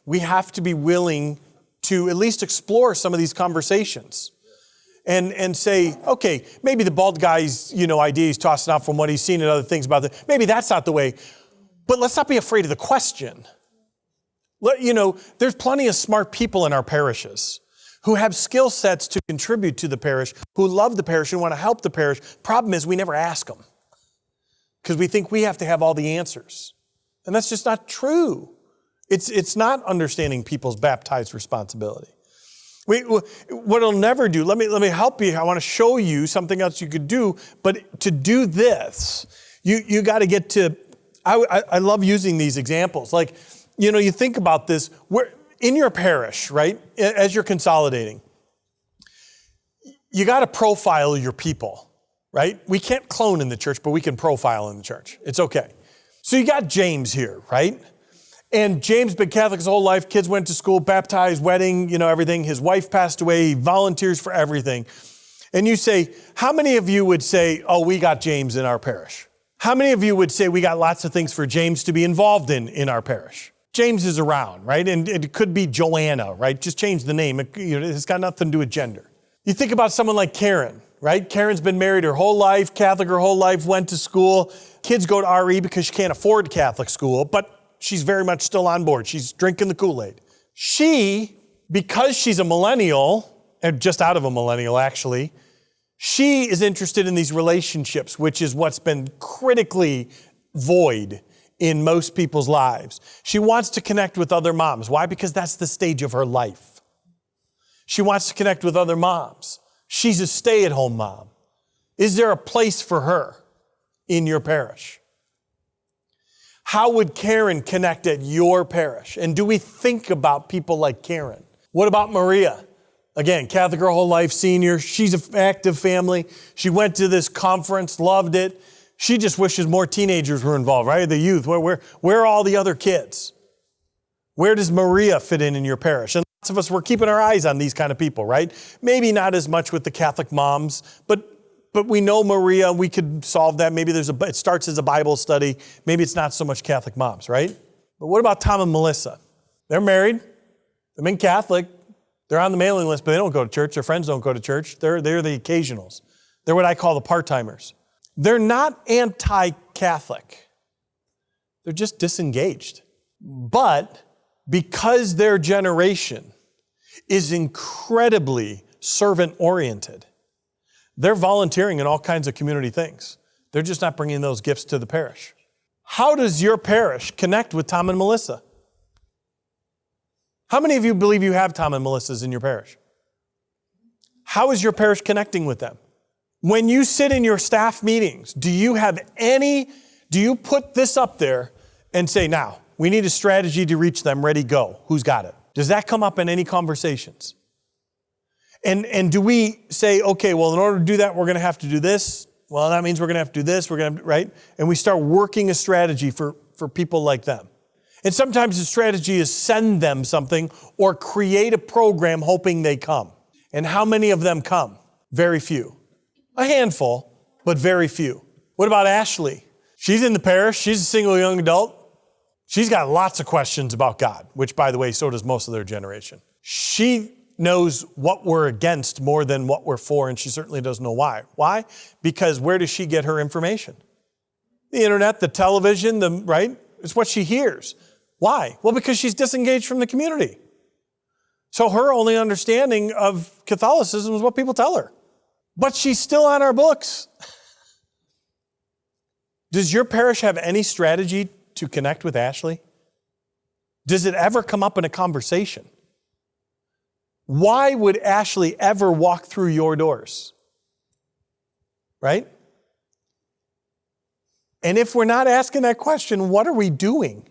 we have to be willing to at least explore some of these conversations and say, okay, maybe the bald guy's, idea he's tossing out from what he's seen and other things about it, maybe that's not the way. But let's not be afraid of the question. There's plenty of smart people in our parishes who have skill sets to contribute to the parish, who love the parish and want to help the parish. Problem is, we never ask them because we think we have to have all the answers. And that's just not true. It's not understanding people's baptized responsibility. What it'll never do, let me help you. I want to show you something else you could do, but to do this, you got to get to, I love using these examples. Like, you think about this, we're in your parish, right? As you're consolidating, you got to profile your people, right? We can't clone in the church, but we can profile in the church. It's okay. So you got James here, right? And James been Catholic his whole life. Kids went to school, baptized, wedding, everything. His wife passed away. He volunteers for everything. And you say, how many of you would say, oh, we got James in our parish? How many of you would say we got lots of things for James to be involved in our parish? James is around, right? And it could be Joanna, right? Just change the name. It's got nothing to do with gender. You think about someone like Karen, right? Karen's been married her whole life, Catholic her whole life, went to school. Kids go to RE because she can't afford Catholic school, but she's very much still on board. She's drinking the Kool-Aid. She, because she's a millennial, and just out of a millennial actually, she is interested in these relationships, which is what's been critically void in most people's lives. She wants to connect with other moms. Why? Because that's the stage of her life. She wants to connect with other moms. She's a stay-at-home mom. Is there a place for her in your parish? How would Karen connect at your parish? And do we think about people like Karen? What about Maria? Again, Catholic her whole life, senior. She's an active family. She went to this conference, loved it. She just wishes more teenagers were involved, right? The youth. Where are all the other kids? Where does Maria fit in your parish? And lots of us, we're keeping our eyes on these kind of people, right? Maybe not as much with the Catholic moms, but we know Maria, we could solve that. Maybe it starts as a Bible study. Maybe it's not so much Catholic moms, right? But what about Tom and Melissa? They're married. They've been Catholic. They're on the mailing list, but they don't go to church. Their friends don't go to church. They're the occasionals. They're what I call the part-timers. They're not anti-Catholic. They're just disengaged. But because their generation is incredibly servant-oriented, they're volunteering in all kinds of community things. They're just not bringing those gifts to the parish. How does your parish connect with Tom and Melissa? How many of you believe you have Tom and Melissas in your parish? How is your parish connecting with them? When you sit in your staff meetings, do you put this up there and say, now, we need a strategy to reach them, ready, go. Who's got it? Does that come up in any conversations? And do we say, okay, well, in order to do that, we're going to have to do this. Well, that means we're going to have to do this. Right? And we start working a strategy for people like them. And sometimes the strategy is send them something or create a program hoping they come. And how many of them come? Very few. A handful, but very few. What about Ashley? She's in the parish. She's a single young adult. She's got lots of questions about God, which, by the way, so does most of their generation. She knows what we're against more than what we're for, and she certainly doesn't know why. Why? Because where does she get her information? The internet, the television, right? It's what she hears. Why? Well, because she's disengaged from the community. So her only understanding of Catholicism is what people tell her. But she's still on our books. Does your parish have any strategy to connect with Ashley? Does it ever come up in a conversation? Why would Ashley ever walk through your doors? Right? And if we're not asking that question, what are we doing?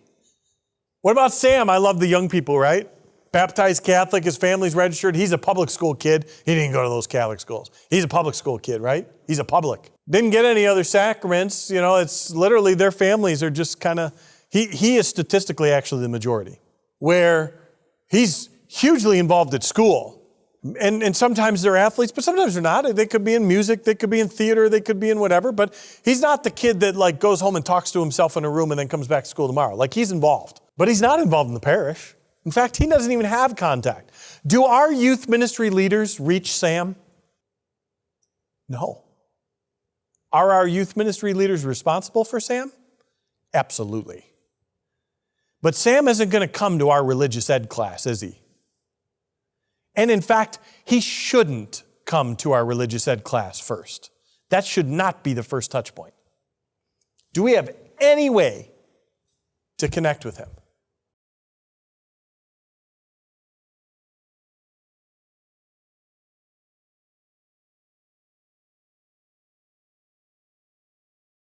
What about Sam? I love the young people, right? Baptized Catholic, his family's registered. He's a public school kid. He didn't go to those Catholic schools. He's a public school kid, right? He's a public. Didn't get any other sacraments. It's literally their families are just kind of, he is statistically actually the majority, where he's hugely involved at school. And sometimes they're athletes, but sometimes they're not. They could be in music, they could be in theater, they could be in whatever, but he's not the kid that goes home and talks to himself in a room and then comes back to school tomorrow. He's involved, but he's not involved in the parish. In fact, he doesn't even have contact. Do our youth ministry leaders reach Sam? No. Are our youth ministry leaders responsible for Sam? Absolutely. But Sam isn't going to come to our religious ed class, is he? And in fact, he shouldn't come to our religious ed class first. That should not be the first touch point. Do we have any way to connect with him?